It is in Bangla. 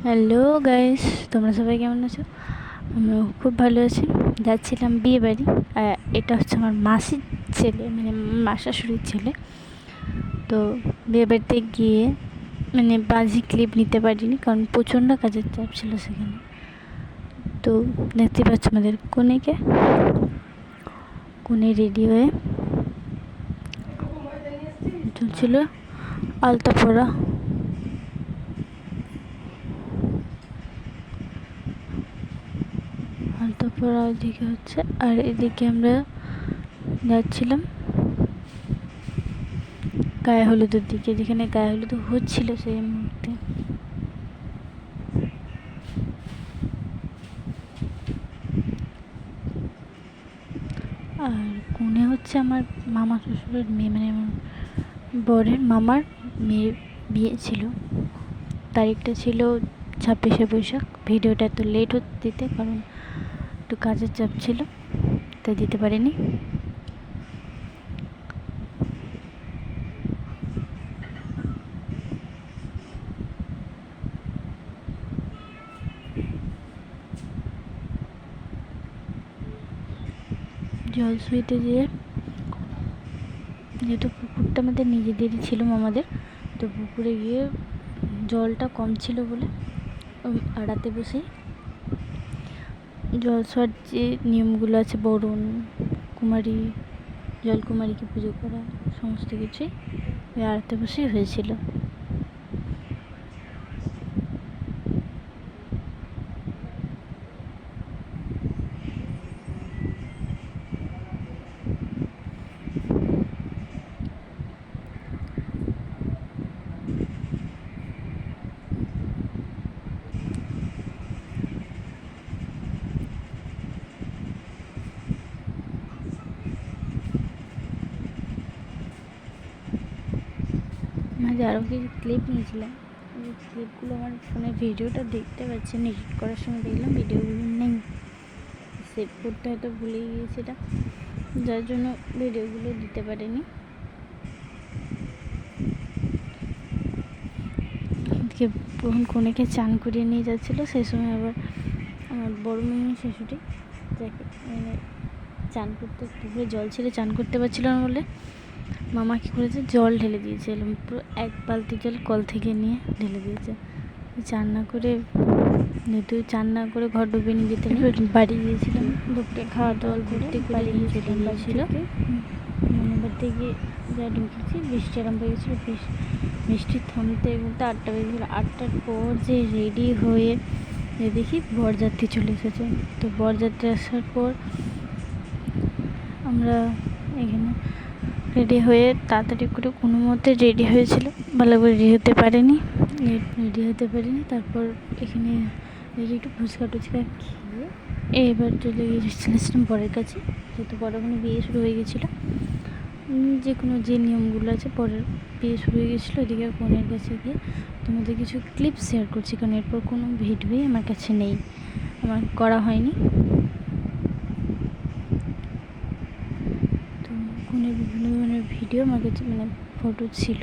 হ্যালো গাইস, তোমরা সবাই কেমন আছো? আমিও খুব ভালো আছি। যাচ্ছিলাম বিয়ে বাড়ি। এটা হচ্ছে আমার মাসির ছেলে, মানে আমার শাশুড়ির ছেলে। তো বিয়ে বাড়িতে গিয়ে বাজি ক্লিপ নিতে পারিনি, কারণ প্রচণ্ড কাজের চাপ ছিল সেখানে। তো দেখতে পাচ্ছ আমাদের কোণে রেডি হয়ে চলছিল আলতা পরা। তারপর ওইদিকে হচ্ছে, আর এদিকে আমরা যাচ্ছিলাম গায়ে হলুদের দিকে, যেখানে গায়ে হলুদ হচ্ছিল সেই মুহূর্তে। আর কোণে হচ্ছে আমার মামা শ্বশুরের মেয়ে, মানে আমার বরের মামার মেয়ের বিয়ে ছিল। তারিখটা ছিল 26শে বৈশাখ। ভিডিওটা এত লেট হতে দিতে, কারণ একটু কাজের চাপ ছিল, তাই দিতে পারিনি। জল শুইতে যেয়ে, যেহেতু পুকুরটা আমাদের নিজেদেরই ছিল মামাদের, তো পুকুরে গিয়ে জলটা কম ছিল বলে আড়াতে বসেই জল ছোঁয়ার যে নিয়মগুলো আছে, বরণ কুমারী, জলকুমারীকে পুজো করা, সমস্ত কিছুই ওই আড়াতে বসেই হয়েছিল। মাঝে আরও কিছু ক্লিপ নিয়েছিলাম, ওই ক্লিপগুলো আমার ফোনে ভিডিওটা দেখতে পাচ্ছেন, এডিট করার সময় দেখলাম ভিডিওগুলো নেই, সেভ করতে হয়তো ভুলে গিয়েছিলাম, যার জন্য ভিডিওগুলো দিতে পারিনি। যখন কনেকে চান করিয়ে নিয়ে যাচ্ছিলো, সেই সময় আবার আমার বড় মেয়ে শাশুড়ি, যাকে চান করতে পুকুরে জল ছিল, চান করতে পারছিল না বলে মামা কী করেছে, জল ঢেলে দিয়েছে, পুরো 1 বালতি জল কল থেকে নিয়ে ঢেলে দিয়েছে। চান না করে, যেহেতু চান না করে ঘর ডুবে নিয়ে যেতে বাড়ি গিয়েছিলাম, দুপুরে খাওয়া দাওয়া করতে বাড়ি নিয়ে চলে গিয়েছিল। বাড়িতে গিয়ে যা ঢুকেছি, বৃষ্টি আরম্ভ হয়ে গেছিলো। বৃষ্টি থামতে বলতে 8টা বেজেছিল। 8টার পর যে রেডি হয়ে দেখি বরযাত্রী চলে এসেছে। তো বরযাত্রী আসার পর আমরা এখানে রেডি হয়ে তাড়াতাড়ি করে কোনো মতে রেডি হয়েছিল, ভালো করে রেডি হতে পারিনি। তারপর এখানে একটু ফুচকা টুচকা খেয়ে এবার চলে গিয়েছিলাম বরের কাছে, যেহেতু বড় ওখানে বিয়ে শুরু হয়ে গেছিলো। যে কোনো যে নিয়মগুলো আছে, পরের বিয়ে শুরু হয়ে গেছিলো। ওইদিকে বোনের কাছে গিয়ে তোমাদের কিছু ক্লিপ শেয়ার করছি, কারণ এরপর কোনো ভিডিওই আমার কাছে নেই, আমার করা হয়নি। তো ফোনের বিভিন্ন ধরনের ভিডিও আমার কাছে, ফটো ছিল,